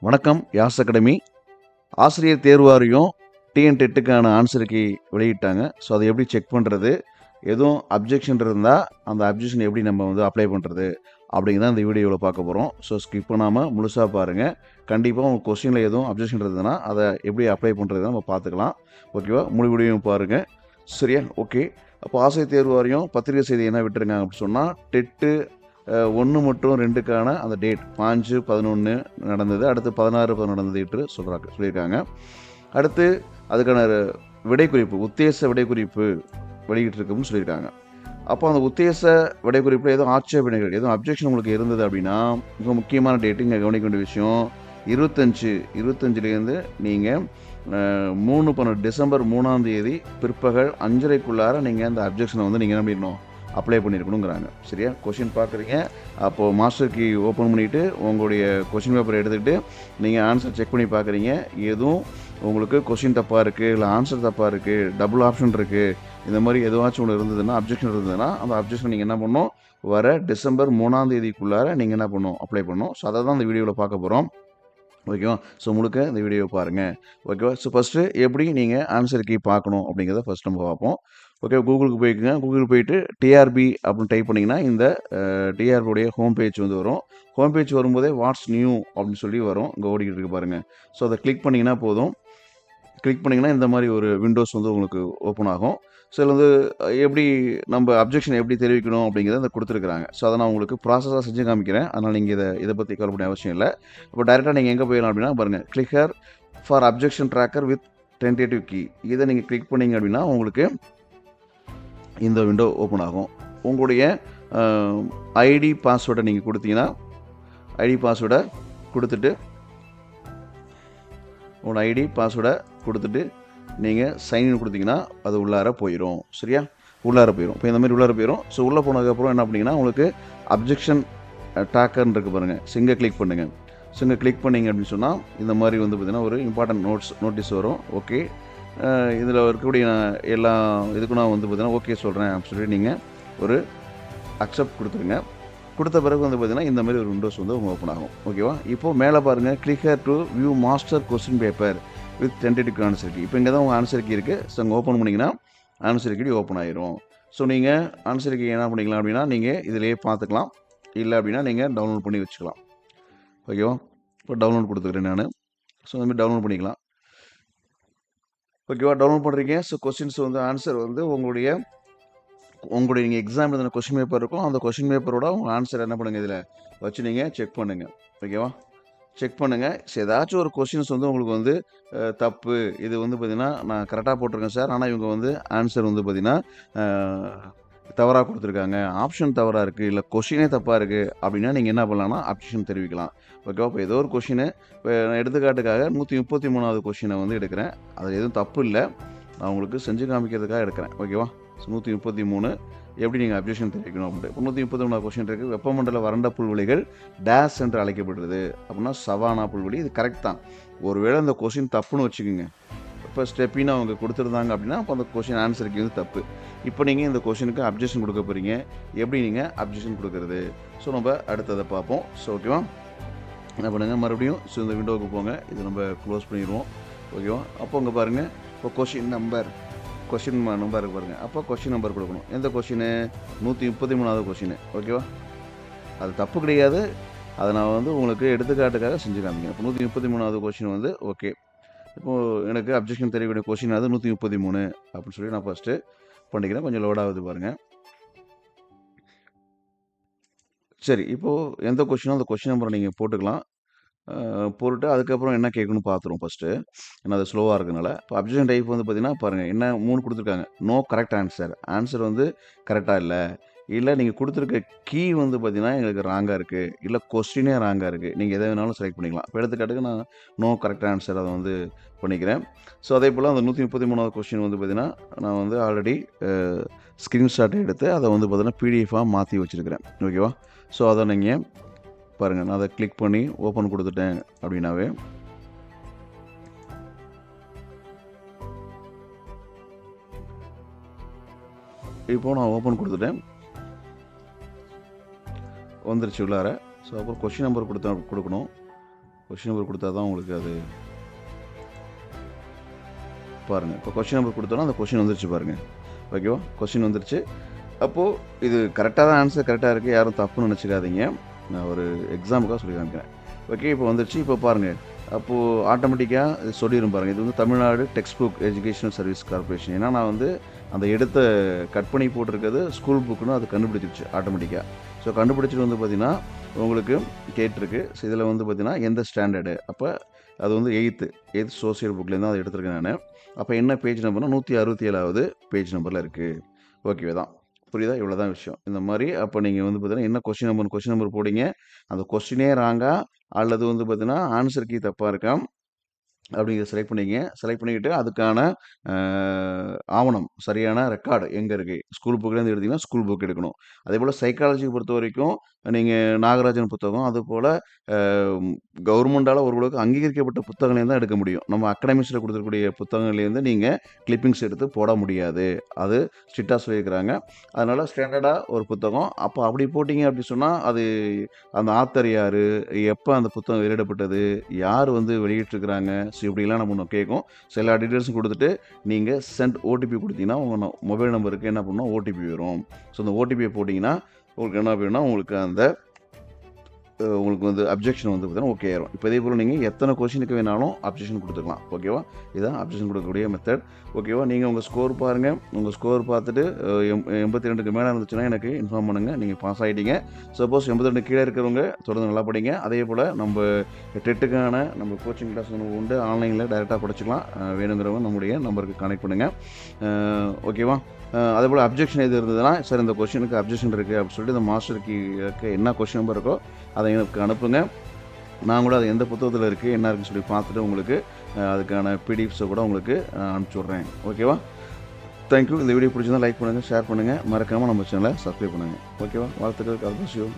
வணக்கம் யாஸ் அகாடமி. ஆசிரியர் தேர்வு வாரியம் டிஎன் டெட்டுக்கான ஆன்சர் கீ வெளியிட்டாங்க. ஸோ அதை எப்படி செக் பண்ணுறது, எதுவும் அப்ஜெக்ஷன் இருந்தால் அந்த அப்ஜெக்ஷன் எப்படி நம்ம அப்ளை பண்ணுறது அப்படிங்கிறத இந்த வீடியோவில் பார்க்க போகிறோம். ஸோ ஸ்கிப் பண்ணாமல் முழுசாக பாருங்கள். கண்டிப்பாக உங்கள் கொஸ்டினில் எதுவும் அப்ஜெக்ஷன் இருந்ததுன்னா அதை எப்படி அப்ளை பண்ணுறது நம்ம பார்த்துக்கலாம். ஓகேவா? முழு வீடியோவும் பாருங்கள். சரியா? ஓகே. அப்போ ஆசிரியர் தேர்வு வாரியம் பத்திரிகை செய்தி என்ன விட்டுருங்க அப்படின்னு சொன்னால், டெட்டு 1 மற்றும் 2க்கான அந்த டேட் 5/11 நடந்தது, அடுத்து 16/11 நடந்தது என்று சொல்லியிருக்காங்க. அடுத்து அதுக்கான விடை குறிப்பு, உத்தேச விடை குறிப்பு வெளியிட்டிருக்குன்னு சொல்லியிருக்காங்க. அப்போ அந்த உத்தேச விடை குறிப்பில் எதுவும் ஆட்சேபனைகள், எதுவும் அப்ஜெக்ஷன் உங்களுக்கு இருந்தது அப்படின்னா, மிக முக்கியமான டேட்டு இங்கே கவனிக்க வேண்டிய விஷயம் 25 நீங்கள் 3/12 டிசம்பர் 3ஆம் தேதி பிற்பகல் 5:30க்குள்ளார நீங்கள் அந்த அப்ஜெக்ஷனை நீங்கள் என்ன பண்ணிடணும், அப்ளை பண்ணியிருக்கணுங்கிறாங்க. சரியா? கொஷின் பார்க்குறீங்க, அப்போது மாஸ்டர் கீ ஓப்பன் பண்ணிவிட்டு உங்களுடைய கொஷின் பேப்பரை எடுத்துக்கிட்டு நீங்கள் ஆன்சர் செக் பண்ணி பார்க்குறீங்க. எதுவும் உங்களுக்கு கொஷின் தப்பாக இருக்குது, இல்லை ஆன்சர் தப்பாக இருக்குது, டபுள் ஆப்ஷன் இருக்குது, இந்த மாதிரி எதுவாச்சும் ஒன்று இருந்ததுன்னா, அப்ஜெக்ஷன் இருந்ததுன்னா அந்த அப்ஜெக்ஷன் நீங்கள் என்ன பண்ணணும், வர டிசம்பர் 3ஆம் தேதிக்குள்ளார நீங்கள் என்ன பண்ணணும், அப்ளை பண்ணணும். ஸோ அதை தான் இந்த வீடியோவில் பார்க்க போகிறோம். ஓகேவா? ஸோ முழுக்க இந்த வீடியோ பாருங்கள். ஓகேவா? ஸோ ஃபஸ்ட்டு எப்படி நீங்கள் ஆன்சர் கீ பார்க்கணும் அப்படிங்கிறத ஃபஸ்ட் நம்ம பார்ப்போம். ஓகே, கூகுளுக்கு போய்க்குங்க. கூகுள் போயிட்டு டிஆர்பி அப்படின்னு டைப் பண்ணிங்கன்னா இந்த டிஆர்பியோடைய ஹோம் பேஜ் வரும். ஹோம் பேஜ் வரும்போதே வாட்ஸ் நியூ அப்படின்னு சொல்லி வரும். இங்கே ஓடிக்கிட்டு இருக்கு பாருங்கள். ஸோ அதை கிளிக் பண்ணிங்கன்னா போதும். கிளிக் பண்ணிங்கன்னா இந்த மாதிரி ஒரு விண்டோஸ் உங்களுக்கு ஓப்பன் ஆகும். ஸோ இதில் எப்படி நம்ம அப்ஜெக்ஷன் எப்படி தெரிவிக்கணும் அப்படிங்கிறத கொடுத்துருக்குறாங்க. ஸோ அதை நான் உங்களுக்கு ப்ராசஸாக செஞ்சு காமிக்கிறேன். அதனால் நீங்கள் இதை பற்றி கவலைப்பட அவசியம் இல்லை. இப்போ டைரெக்டாக நீங்கள் எங்கே போயிடலாம் அப்படின்னா பாருங்கள், click here for objection tracker with tentative key. இதை நீங்கள் கிளிக் பண்ணிங்க அப்படின்னா உங்களுக்கு இந்த விண்டோ ஓப்பன் ஆகும். உங்களுடைய ஐடி பாஸ்வேர்டை நீங்கள் கொடுத்தீங்கன்னா, ஐடி பாஸ்வேர்டை கொடுத்துட்டு உங்களோட ஐடி பாஸ்வேர்டை கொடுத்துட்டு நீங்கள் சைன்இன் கொடுத்தீங்கன்னா அது உள்ளார போயிடும். சரியா? உள்ளார போயிடும். இப்போ இந்த மாதிரி உள்ளார போயிடும். ஸோ உள்ளே போனதுக்கப்புறம் என்ன பண்ணிங்கன்னா, உங்களுக்கு அப்ஜெக்ஷன் ட்ராக்கர்னு இருக்குது பாருங்கள். சிங்கை கிளிக் பண்ணுங்கள். சிங்கை கிளிக் பண்ணிங்க அப்படின்னு சொன்னால் இந்த மாதிரி பார்த்திங்கன்னா ஒரு இம்பார்ட்டன்ட் நோட்டீஸ் வரும். ஓகே, இதில் இருக்கக்கூடிய எல்லா இதுக்கும் நான் பார்த்திங்கன்னா ஓகே சொல்கிறேன் அப்படின்னு சொல்லி நீங்கள் ஒரு அக்செப்ட் கொடுத்துருங்க. கொடுத்த பிறகு பார்த்திங்கன்னா இந்த மாதிரி ஒரு விண்டோஸ் ஓப்பன் ஆகும். ஓகேவா? இப்போது மேலே பாருங்கள், click here to view master question paper with tentative answer key. இப்போ இங்கே தான் உங்கள் ஆன்சர் கீ இருக்குது. ஸோ அங்கே ஓப்பன் பண்ணிங்கன்னா ஆன்சர் கீ ஓப்பன் ஆயிரும். ஸோ நீங்கள் ஆன்சர் கீ என்ன பண்ணிக்கலாம் அப்படின்னா, நீங்கள் இதிலேயே பார்த்துக்கலாம். இல்லை அப்படின்னா நீங்கள் டவுன்லோட் பண்ணி வச்சுக்கலாம். ஓகேவா? இப்போ டவுன்லோட் கொடுத்துக்கிறேன் நான். ஸோ இந்த மாதிரி டவுன்லோட் பண்ணிக்கலாம். ஓகேவா? டவுன்லோட் பண்ணுறீங்க. ஸோ கொஸ்டின்ஸ் ஆன்சர் உங்களுடைய நீங்கள் எக்ஸாம் எழுதின கொஸ்டின் பேப்பர் இருக்கும். அந்த கொஸ்டின் பேப்பரோட உங்கள் ஆன்சர் என்ன பண்ணுங்கள், இதில் வச்சு நீங்கள் செக் பண்ணுங்கள். ஓகேவா? செக் பண்ணுங்கள். ஸோ ஏதாச்சும் ஒரு கொஸ்டின்ஸ் உங்களுக்கு தப்பு, இது பார்த்திங்கன்னா நான் கரெக்டாக போட்டிருக்கேன் சார், ஆனால் இவங்க ஆன்சர் பார்த்திங்கன்னா தவறாக கொடுத்துருக்காங்க, ஆப்ஷன் தவறாக இருக்குது, இல்லை கொஷினே தப்பாக இருக்குது அப்படின்னா நீங்கள் என்ன பண்ணலாம்னா ஆப்ஷன் தெரிவிக்கலாம். ஓகேவா? இப்போ ஏதோ ஒரு கொஷினு, இப்போ நான் எடுத்துக்காட்டுக்காக 133வது கொஷினை எடுக்கிறேன். அது எதுவும் தப்பு இல்லை, நான் உங்களுக்கு செஞ்சு காமிக்கிறதுக்காக எடுக்கிறேன். ஓகேவா? 133 எப்படி நீங்கள் அப்ஜெக்ஷன் தெரிவிக்கணும் அப்படின்ட்டு. இப்போ 133வது கொஷின் இருக்குது. வெப்பமண்டல வறண்ட புல்வெளிகள் டேஸ் என்று அழைக்கப்படுறது அப்படின்னா சவானா புல்வெளி. இது கரெக்ட் தான். ஒருவேளை அந்த கொஷின் தப்புன்னு வச்சுக்கோங்க. இப்போ ஸ்டெப்பின்னு அவங்க கொடுத்துருந்தாங்க அப்படின்னா அப்போ அந்த கொஷின் ஆன்சருக்கு தப்பு. இப்போ நீங்கள் இந்த கொஷினுக்கு அப்ஜெக்ஷன் கொடுக்க போகிறீங்க. எப்படி நீங்கள் அப்ஜெக்ஷன் கொடுக்குறது? ஸோ நம்ம அடுத்ததை பார்ப்போம். ஸோ ஓகேவா? என்ன பண்ணுங்கள், மறுபடியும் ஸோ இந்த விண்டோவுக்கு போங்க. இது நம்ம க்ளோஸ் பண்ணிடுவோம். ஓகேவா? அப்போ இங்கே பாருங்கள், இப்போ கொஷின் நம்பர் இருக்கு பாருங்கள். அப்போ கொஷின் நம்பர் கொடுக்கணும். எந்த கொஷினு? 133வது கொஷினு. ஓகேவா? அது தப்பு கிடையாது. அதை நான் உங்களுக்கு எடுத்துக்காட்டுக்காக செஞ்சு காமிக்கிறேன். இப்போ 133வது கொஷின் ஓகே. இப்போது எனக்கு அப்ஜெக்ஷன் தெரியக்கூடிய கொஷின் 133 அப்படின்னு சொல்லி நான் ஃபஸ்ட்டு பண்ணிக்கிறேன். கொஞ்சம் லோடாகுது பாருங்கள். சரி, இப்போது எந்த கொஷினோ அந்த கொஷின் நம்பரை நீங்கள் போட்டுக்கலாம். போட்டுட்டு அதுக்கப்புறம் என்ன கேட்கணும்னு பார்த்துருவோம் ஃபஸ்ட்டு. ஏன்னா அது ஸ்லோவாக இருக்கிறதுனால. இப்போ அப்ஜெக்ஷன் டைப் பார்த்திங்கன்னா பாருங்கள், என்ன 3 கொடுத்துருக்காங்க. No correct answer. ஆன்சர் கரெக்டாக இல்லை நீங்கள் கொடுத்துருக்க கீ பார்த்திங்கன்னா எங்களுக்கு ராங்காக இருக்குது, இல்லை கொஸ்டினே ராங்காக இருக்குது. நீங்கள் எதை வேணாலும் செலக்ட் பண்ணிக்கலாம். இப்போ எடுத்துக்காட்டுக்கு நான் நோ கரெக்ட் ஆன்சர் அதை பண்ணிக்கிறேன். ஸோ அதே போல் அந்த 133வது கொஸ்டின் பார்த்திங்கன்னா நான் ஆல்ரெடி ஸ்க்ரீன்ஷாட் எடுத்து அதை பார்த்திங்கன்னா பிடிஎஃபாக மாற்றி வச்சுருக்கிறேன். ஓகேவா? ஸோ அதை நீங்கள் பாருங்கள், நான் அதை கிளிக் பண்ணி ஓப்பன் கொடுத்துட்டேன் அப்படின்னாவே இப்போது நான் ஓப்பன் கொடுத்துட்டேன், வந்துருச்சு உள்ளார. ஸோ அப்புறம் கொஷின் நம்பர் கொடுக்கணும். கொஷின் நம்பர் கொடுத்தா தான் உங்களுக்கு அது பாருங்கள். இப்போ கொஷின் நம்பர் கொடுத்தோன்னா அந்த கொஷின் வந்துருச்சு பாருங்கள். ஓகேவா? கொஷின் வந்துருச்சு. அப்போது இது கரெக்டாக தான் ஆன்சர் கரெக்டாக இருக்குது, யாரும் தப்புன்னு நினச்சிக்காதீங்க. நான் ஒரு எக்ஸாமுக்காக சொல்லி காமிக்கிறேன். ஓகே, இப்போ வந்துருச்சு. இப்போ பாருங்கள், அப்போது ஆட்டோமேட்டிக்காக சொல்லிடும் பாருங்கள். இது வந்து Tamil Nadu text book educational service corporation. ஏன்னா நான் வந்து அந்த எடுத்த கட் பண்ணி போட்டிருக்கிறது ஸ்கூல் புக்குன்னு அது கண்டுபிடிச்சிருச்சு ஆட்டோமேட்டிக்காக. ஸோ கண்டுபிடிச்சிட்டு வந்து பார்த்திங்கன்னா உங்களுக்கு கேட்டிருக்கு. ஸோ இதில் வந்து பார்த்திங்கன்னா எந்த ஸ்டாண்டர்டு, அப்போ அது வந்து எயித்து சோசியல் புக்லேருந்து தான் அதை எடுத்திருக்கேன் நான். அப்போ என்ன பேஜ் நம்பர்னா 167வது பேஜ் நம்பரில் இருக்குது. ஓகேவே தான், புரியுதா? இவ்வளோ தான் விஷயம். இந்த மாதிரி அப்போ நீங்கள் வந்து பார்த்தீங்கன்னா என்ன கொஸ்டின் நம்பர் போடிங்க, அந்த கொஸ்டினே ராங்கா அல்லது வந்து பார்த்தீங்கன்னா ஆன்சர் கீ தப்பாக இருக்கா அப்படிங்கிறத செலக்ட் பண்ணிக்கிட்டு அதுக்கான ஆவணம் சரியான ரெக்கார்டு எங்கே இருக்குது, ஸ்கூல் புக்லேருந்து எடுத்திங்கன்னா ஸ்கூல் புக் எடுக்கணும். அதே போல் சைக்காலஜி பொறுத்த வரைக்கும் நீங்கள் நாகராஜன் புத்தகம், அதுபோல் கவர்மெண்டால் ஓரளவுக்கு அங்கீகரிக்கப்பட்ட புத்தகங்களையும் தான் எடுக்க முடியும். நம்ம அகாடமிக்ஸில் கொடுத்துருக்கூடிய புத்தகங்கள்லேருந்து நீங்கள் கிளிப்பிங்ஸ் எடுத்து போட முடியாது, அது ஸ்ட்ரிக்டாக சொல்லியிருக்கிறாங்க. அதனால் ஸ்டாண்டர்டாக ஒரு புத்தகம். அப்போ அப்படி போட்டிங்க அப்படி சொன்னால் அது அந்த ஆத்தர் யார், எப்போ அந்த புத்தகம் வெளியிடப்பட்டது, யார் வந்து வெளியிட்டிருக்கிறாங்க, ஸோ இப்படிலாம் நம்ம ஒன்று கேட்கும். ஸோ எல்லா டீட்டெயில்ஸும் கொடுத்துட்டு நீங்கள் சென்ட் ஓடிபி கொடுத்தீங்கன்னா உங்கள் மொபைல் நம்பருக்கு என்ன பண்ணணும், ஓடிபி வரும். ஸோ அந்த ஓடிபியை போட்டிங்கன்னா உங்களுக்கு என்ன வேணும்னா உங்களுக்கு அந்த உங்களுக்கு வந்து அப்ஜெக்ஷன் வந்து பார்த்தீங்கன்னா ஓகே ஆயிரும். இப்போ இதே போல் நீங்கள் எத்தனை கொஷினுக்கு வேணாலும் அப்ஜெக்ஷன் கொடுத்துக்கலாம். ஓகேவா? இதுதான் அப்ஜெக்ஷன் கொடுக்கக்கூடிய மெத்தட். ஓகேவா? நீங்கள் உங்கள் ஸ்கோர் பாருங்கள். உங்கள் ஸ்கோர் பார்த்துட்டு 82க்கு மேலே இருந்துச்சுன்னா எனக்கு இன்ஃபார்ம் பண்ணுங்கள், நீங்கள் பாஸ் ஆகிட்டீங்க. சப்போஸ் 82 கீழே இருக்கிறவங்க தொடர்ந்து நல்லா படிங்க. அதே போல் நம்ம டெட்டுக்கான நம்ம கோச்சிங் கிளாஸ் உண்டு, ஆன்லைனில் டைரெக்டாக படிச்சுக்கலாம். வேணுங்கிறவங்க நம்முடைய நம்பருக்கு கனெக்ட் பண்ணுங்கள். ஓகேவா? அதே போல் அப்ஜெக்ஷன் எது இருந்ததுன்னா, சார் இந்த கொஷினுக்கு அப்ஜெக்ஷன் இருக்குது அப்படின்னு சொல்லிட்டு இந்த மாஸ்டருக்கு என்ன கொஷின் நம்பர் இருக்கோ அதை எனக்கு அனுப்புங்க. நான் கூட அது எந்த புத்தகத்தில் இருக்குது என்ன இருக்குன்னு சொல்லி பார்த்துட்டு உங்களுக்கு அதுக்கான பிடிஎஃப்ஸை கூட உங்களுக்கு அனுப்பிச்சி விட்றேன். ஓகேவா? தேங்க்யூ. இந்த வீடியோ பிடிச்சிருந்தா லைக் பண்ணுங்கள், ஷேர் பண்ணுங்கள், மறக்காமல் நம்ம சேனலை சப்ஸ்கிரைப் பண்ணுங்கள். ஓகேவா? வாழ்த்துக்கள். God bless you.